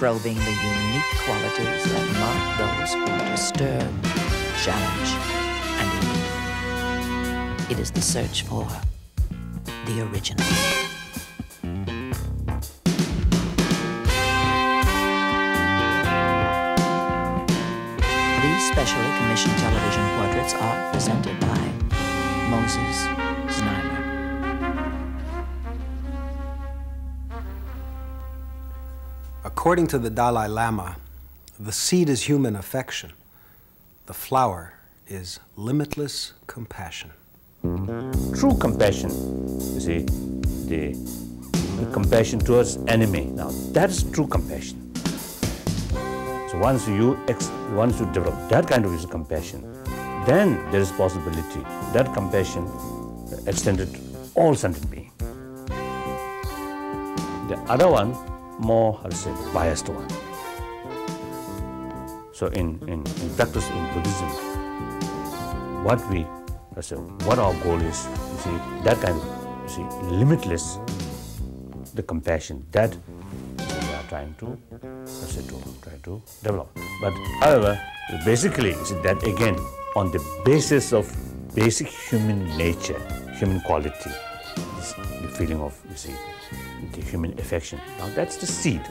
probing the unique qualities that mark those who disturb, challenge, and lead. It is the search for the original. These specially commissioned television portraits are presented by Moses Znaimer. According to the Dalai Lama, the seed is human affection. The flower is limitless compassion. True compassion, you see, the compassion towards enemy. Now, that is true compassion. So once you develop that kind of compassion, then there is possibility that compassion extended to all sentient beings. The other one, more, how to say, biased one. So in practice in Buddhism, what our goal is, you see, that kind of, you see, limitless, the compassion that we are trying to, try to develop. But however, basically, you see, that again, on the basis of basic human nature, human quality, is the feeling of, you see, the human affection. Now that's the seed.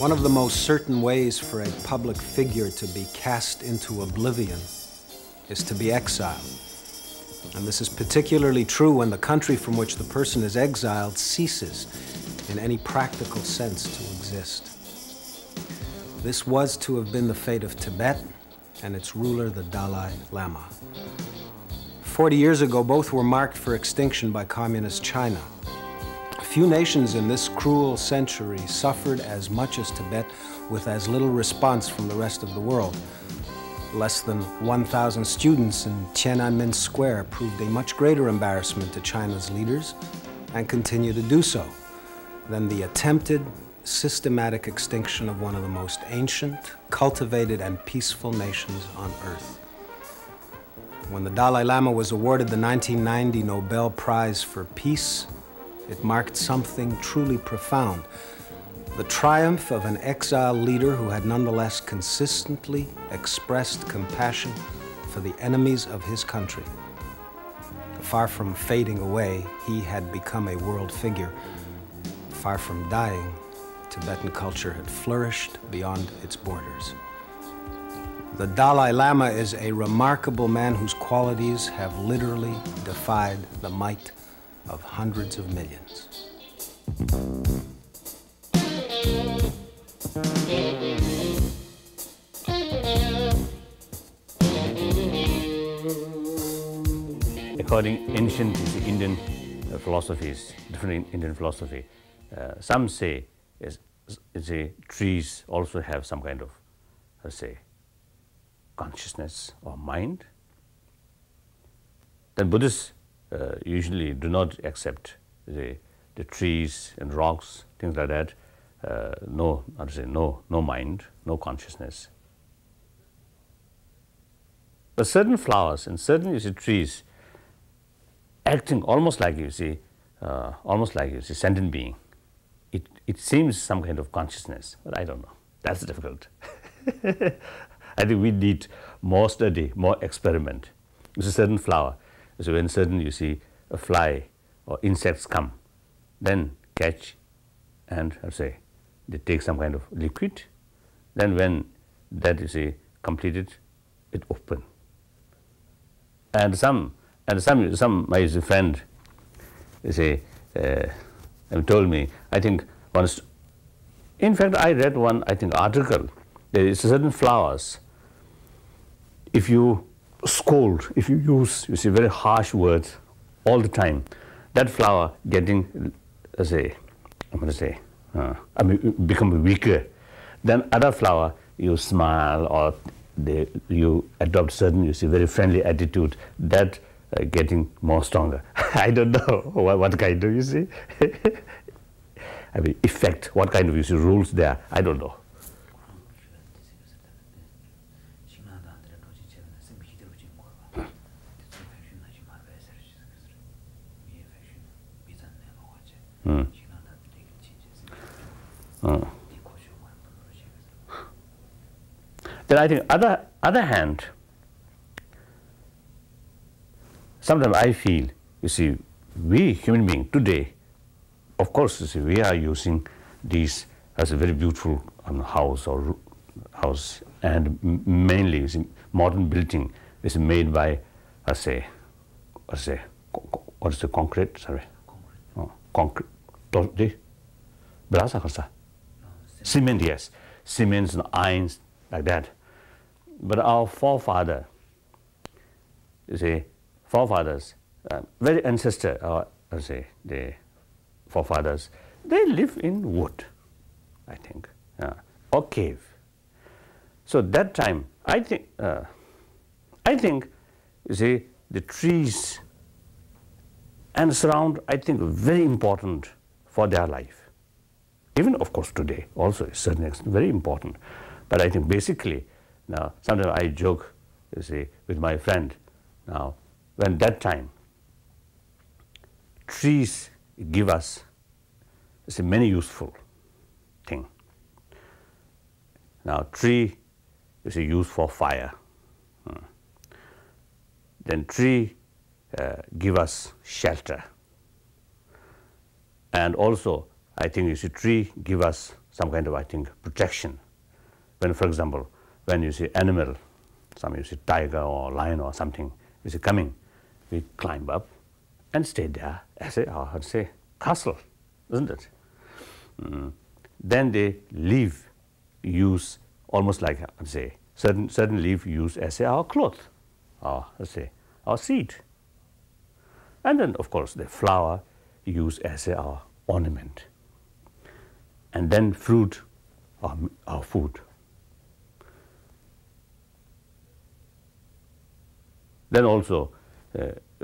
One of the most certain ways for a public figure to be cast into oblivion is to be exiled. And this is particularly true when the country from which the person is exiled ceases, in any practical sense, to exist. This was to have been the fate of Tibet and its ruler, the Dalai Lama. 40 years ago, both were marked for extinction by communist China. Few nations in this cruel century suffered as much as Tibet with as little response from the rest of the world. Less than 1,000 students in Tiananmen Square proved a much greater embarrassment to China's leaders and continue to do so than the attempted systematic extinction of one of the most ancient, cultivated, and peaceful nations on earth. When the Dalai Lama was awarded the 1990 Nobel Prize for Peace, it marked something truly profound: the triumph of an exiled leader who had nonetheless consistently expressed compassion for the enemies of his country. Far from fading away, he had become a world figure. Far from dying, Tibetan culture had flourished beyond its borders. The Dalai Lama is a remarkable man whose qualities have literally defied the might of hundreds of millions. According to ancient Indian philosophies, different Indian philosophy, some say trees also have some kind of, let's say, consciousness or mind. Then Buddhists usually do not accept the trees and rocks, things like that. No mind, no consciousness. But certain flowers and certain trees acting almost like sentient being. It seems some kind of consciousness, but I don't know. That's difficult. I think we need more study, more experiment. It's a certain flower. So when a fly or insects come, then catch and they take some kind of liquid. Then when that completed, it open. And some my friend told me, I think once. In fact, I read one article. There is certain flowers. If you scold, if you use very harsh words all the time, that flower getting I mean, become weaker. Then other flower, you smile or you adopt certain, you see, very friendly attitude, that getting more stronger. I don't know what kind of, you see, I mean, effect, what kind of, you see, rules there, I don't know. Then I think other hand, sometimes I feel, you see, we human beings today, of course, you see, we are using these as a very beautiful house or house, and mainly, you see, modern building is made by, what is the concrete? Sorry, concrete. Cement, yes, cements and irons like that. But our forefather, you see, forefathers, very ancestor, the forefathers, they live in wood, I think, or cave. So that time, I think, you see, the trees and surround, I think, very important for their life. Even, of course, today also is certain extent very important. But I think basically, now, sometimes I joke, you see, with my friend, now, when that time, trees give us, you see, many useful things. Now, tree is used for fire. Then tree give us shelter. And also, I think, you see, tree give us some kind of, I think, protection. When, for example, when you see animal, some you see tiger or lion or something, you see coming, we climb up and stay there as a castle, isn't it? Then they leaf use almost like, certain leaf use as our cloth, or our seed. And then, of course, the flower use as our ornament. And then fruit, our food. Then also,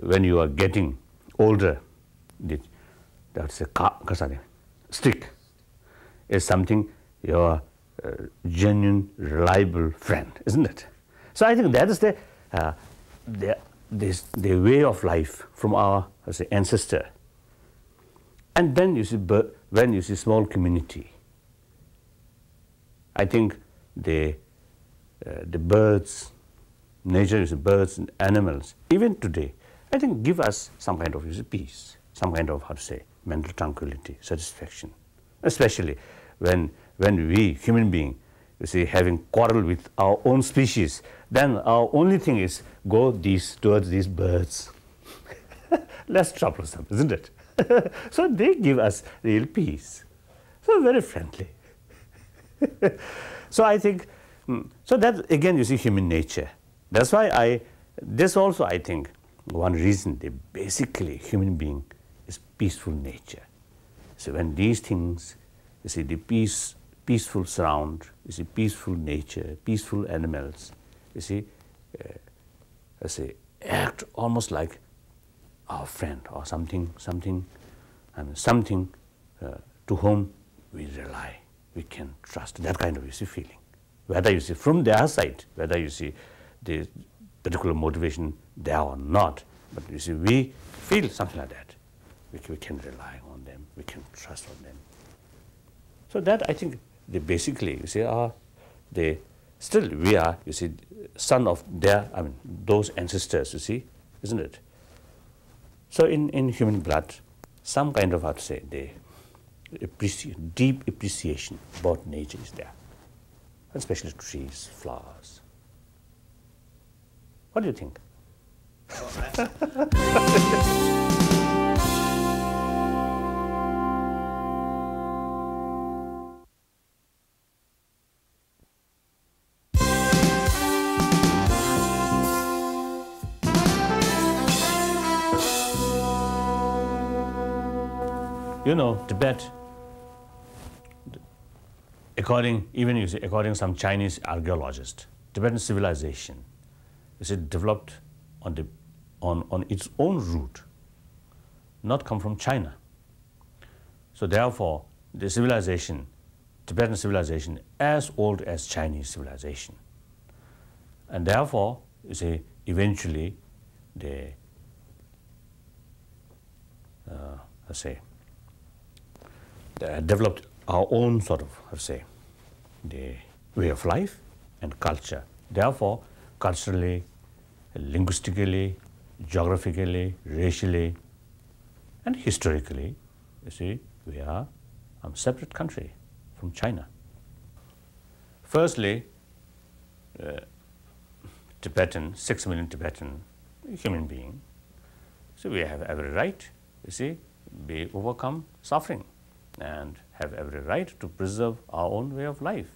when you are getting older, that's a stick is something your genuine, reliable friend, isn't it? So I think that is the way of life from our ancestor. And then you see, when you see small community, I think the birds, nature is birds and animals, even today, I think give us some kind of peace, some kind of, mental tranquility, satisfaction. Especially when we, human beings, having quarrel with our own species, then our only thing is go towards these birds. Less troublesome, isn't it? So they give us real peace. So very friendly. So I think, so that again, you see, human nature. That's why this also, I think, one reason basically human being is peaceful nature. So when these things, you see, the peaceful surround, you see, peaceful nature, peaceful animals, you see, act almost like our friend or something to whom we rely, we can trust, that kind of, you see, feeling. Whether you see from their side, whether you see the particular motivation there or not, but you see, we feel something like that. We can rely on them, we can trust on them. So that, I think, they basically, you see, still we are, you see, son of those ancestors, you see, isn't it? So in human blood, some kind of, deep appreciation about nature is there, especially trees, flowers. What do you think? You know, Tibet according to some Chinese archaeologists, Tibetan civilization is developed on its own route, not come from China. So therefore, the civilization, Tibetan civilization, as old as Chinese civilization, and therefore, eventually, they developed our own sort of, the way of life and culture. Therefore, culturally, linguistically, geographically, racially, and historically, we are a separate country from China. Firstly, Tibetan, 6 million Tibetan human being, so we have every right, be overcome suffering and have every right to preserve our own way of life.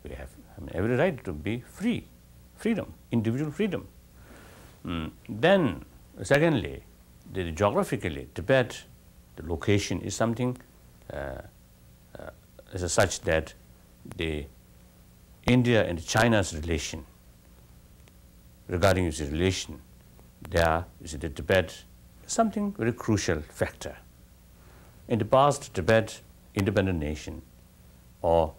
We have every right to be free, freedom, individual freedom. Then, secondly, geographically, Tibet, the location is something such that the India and China's relation, regarding its relation, there is the Tibet something very crucial factor. In the past, Tibet, independent nation, or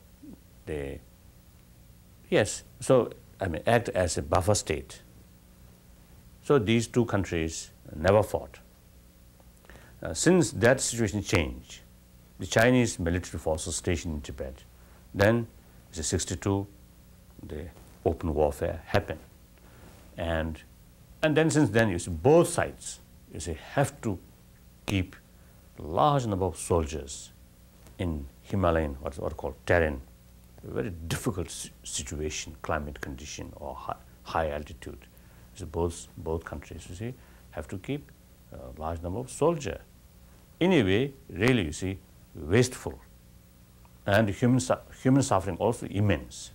act as a buffer state. So these two countries never fought. Since that situation changed, the Chinese military forces stationed in Tibet, then in 1962, the open warfare happened. And then since then, both sides, have to keep a large number of soldiers in Himalayan, what are called terrain, a very difficult situation, climate condition, or high altitude. So both countries, have to keep a large number of soldiers. In a way, really, wasteful, and human suffering also immense.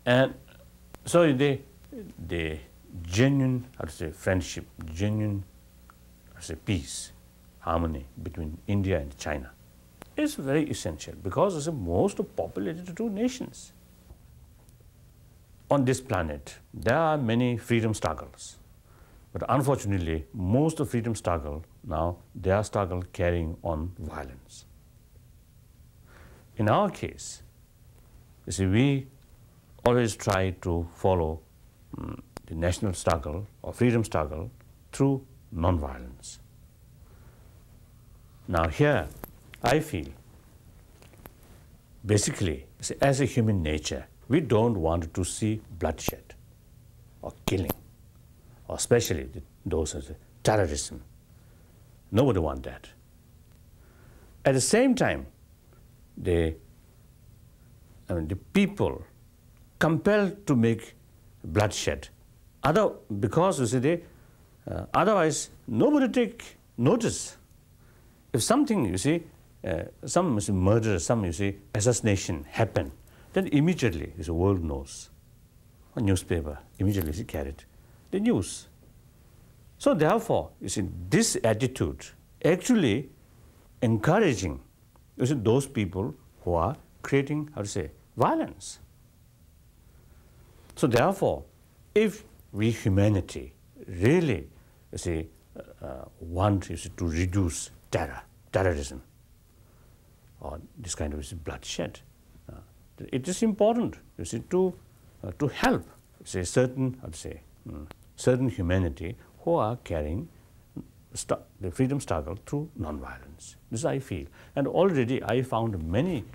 And so the genuine, friendship, genuine, peace, harmony between India and China is very essential, because it's the most populated two nations. On this planet, there are many freedom struggles, but unfortunately, most of freedom struggle now, they are struggle carrying on violence. In our case, we always try to follow the national struggle or freedom struggle through non-violence. Now here, I feel, basically, as a human nature, we don't want to see bloodshed or killing, or especially those as terrorism. Nobody wants that. At the same time, the people compelled to make bloodshed, because otherwise nobody take notice. If something, some murder, some assassination happen, then immediately the world knows. A newspaper immediately carried the news. So therefore, this attitude actually encouraging those people who are creating, violence. So therefore, if we humanity really want to reduce terrorism, or this kind of bloodshed, it is important to help certain humanity who are carrying the freedom struggle through non-violence. This I feel, and already I found many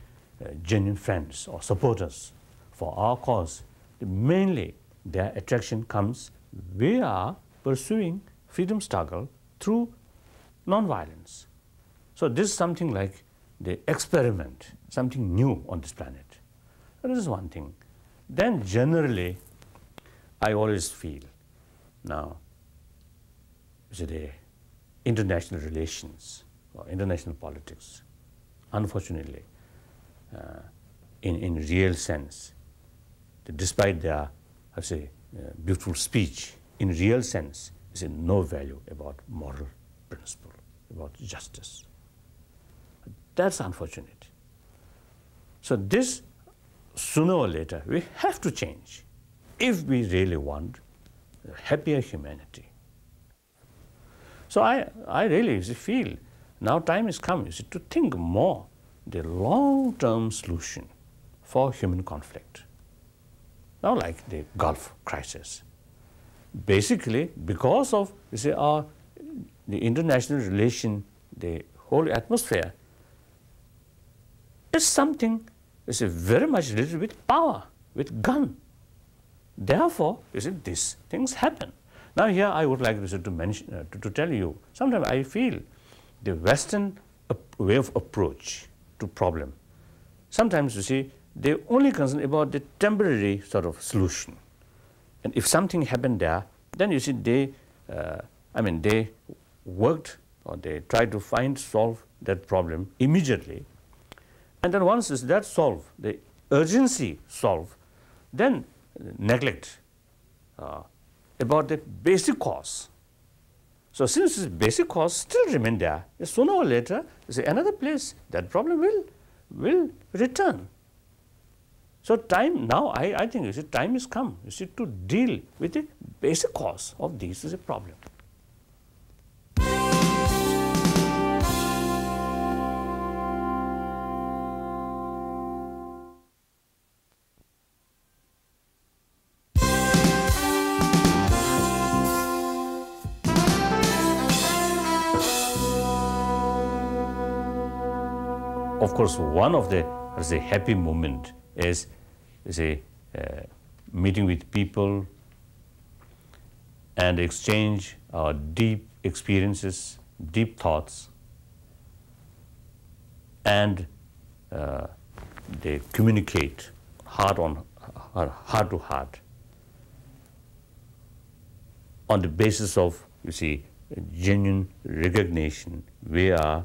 genuine friends or supporters for our cause. Mainly, their attraction comes, we are pursuing freedom struggle through non-violence. So this is something like the experiment, something new on this planet. That is one thing. Then generally, I always feel now, the international relations or international politics, unfortunately, in real sense, despite their, beautiful speech, in real sense, is no value about moral principle, about justice. That's unfortunate. So this, sooner or later, we have to change if we really want a happier humanity. So I really feel now time has come to think more the long-term solution for human conflict. Now like the Gulf crisis. Basically, because of the international relation, the whole atmosphere is something very much related with power, with gun. Therefore, these things happen. Now here I would like to mention, to tell you, sometimes I feel the Western way of approach to problem, sometimes they only concern about the temporary sort of solution. And if something happened there, then they, they worked or they tried to solve that problem immediately. And then once that solved, the urgency solved, then neglect about the basic cause. So since this basic cause still remain there, sooner or later, another place, that problem will return. So time now, I think time has come to deal with the basic cause of this is a problem. Of course, one of the happy moment is meeting with people and exchange our deep experiences, deep thoughts, and they communicate heart to heart on the basis of genuine recognition. We are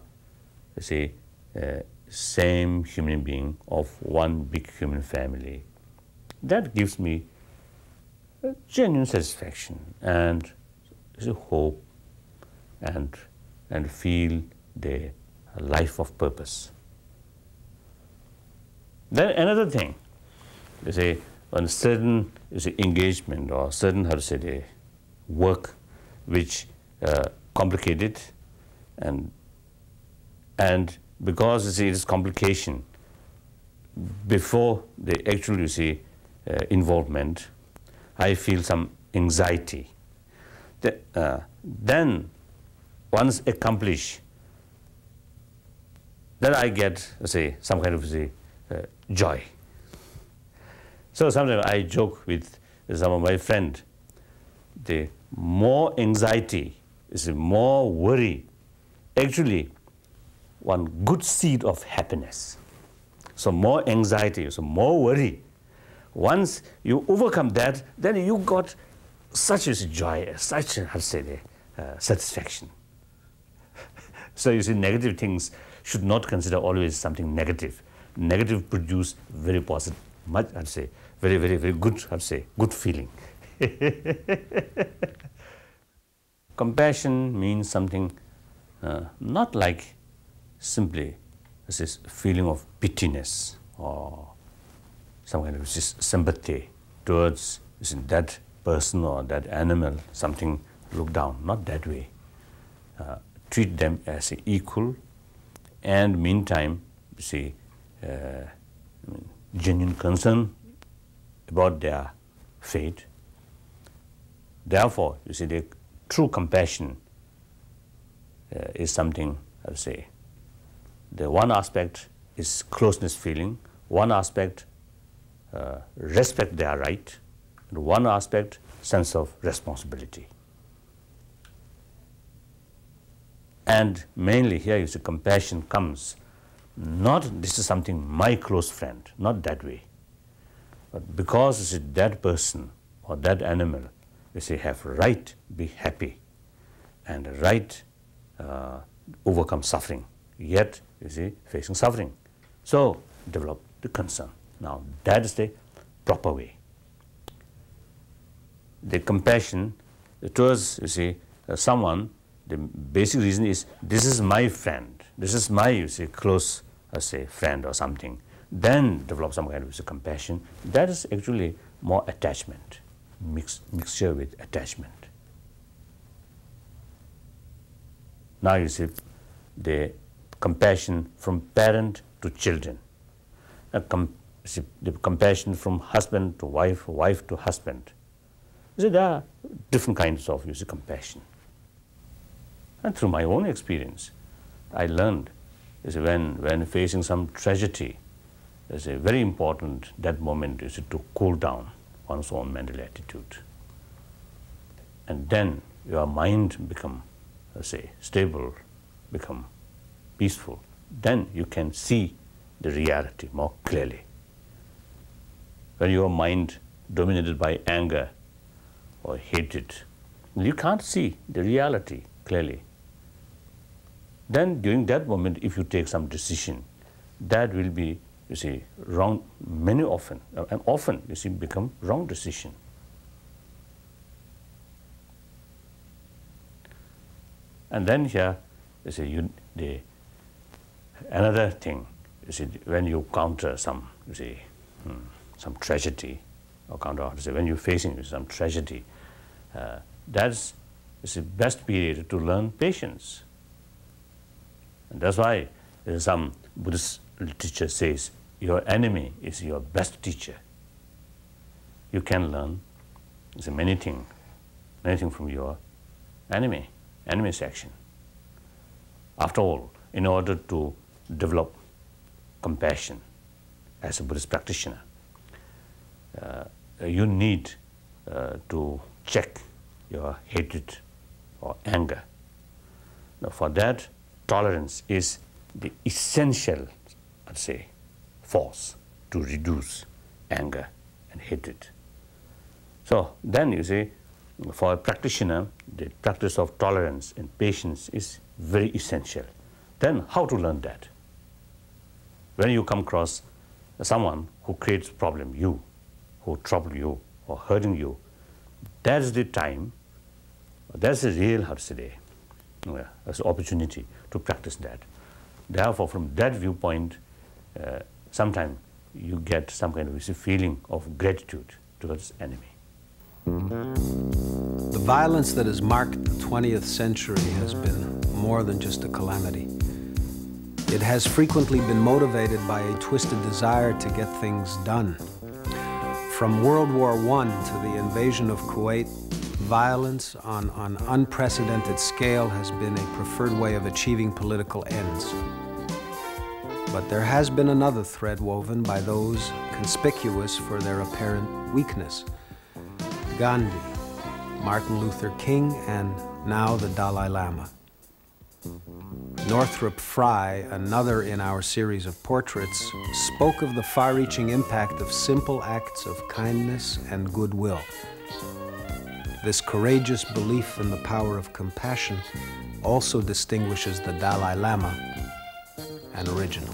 same human being of one big human family. That gives me a genuine satisfaction and hope and feel the life of purpose. Then another thing, on certain engagement or certain the work which complicated and because it is complication before the actual involvement, I feel some anxiety. Then once accomplished, then I get some kind of joy. So sometimes I joke with some of my friends, the more anxiety is more worry, actually one good seed of happiness. So more anxiety, so more worry. Once you overcome that, then you got such joy, such satisfaction. So negative things should not consider always something negative. Negative produce very positive, much very good, good feeling. Compassion means something not like simply this feeling of pityness or some kind of sympathy towards that person or that animal, something look down, not that way. Treat them as equal, and meantime, genuine concern about their fate. Therefore, the true compassion is something, the one aspect is closeness feeling, one aspect respect their right, and one aspect sense of responsibility. And mainly here compassion comes not this is something my close friend, not that way, but because that person or that animal have right be happy and right overcome suffering, yet facing suffering. So develop the concern. Now that is the proper way. The compassion towards someone, the basic reason is this is my friend. this is my, you see, close, say, friend or something, then develop some kind of compassion. That is actually more attachment, mixture with attachment. Now you see the compassion from parent to children, the compassion from husband to wife, wife to husband. You see, there are different kinds of, you see, compassion. And through my own experience, I learned, you see, when facing some tragedy, it's a very important that moment is to cool down one's own mental attitude. And then your mind become, say, stable, become peaceful. Then you can see the reality more clearly. When your mind dominated by anger or hatred, you can't see the reality clearly. Then during that moment, if you take some decision, that will be, you see, wrong, many often, and often, you see, become wrong decision. And then here, you see, another thing, you see, when you counter some, you see, some tragedy, or counter, when you're facing some tragedy, that's the best period to learn patience. And that's why some Buddhist literature says, your enemy is your best teacher. You can learn many things from your enemy's action. After all, in order to develop compassion as a Buddhist practitioner, you need to check your hatred or anger. Now, for that, tolerance is the essential, I'd say, force to reduce anger and hatred. So then you see, for a practitioner, the practice of tolerance and patience is very essential. Then how to learn that? When you come across someone who creates problem, who trouble you or hurting you, that's the time, that's the real, how to say, that's the opportunity to practice that. Therefore, from that viewpoint, sometimes you get some kind of feeling of gratitude towards enemy. The violence that has marked the 20th century has been more than just a calamity. It has frequently been motivated by a twisted desire to get things done. From World War I to the invasion of Kuwait, violence on an unprecedented scale has been a preferred way of achieving political ends. But there has been another thread woven by those conspicuous for their apparent weakness. Gandhi, Martin Luther King, and now the Dalai Lama. Northrop Frye, another in our series of portraits, spoke of the far-reaching impact of simple acts of kindness and goodwill. This courageous belief in the power of compassion also distinguishes the Dalai Lama an original.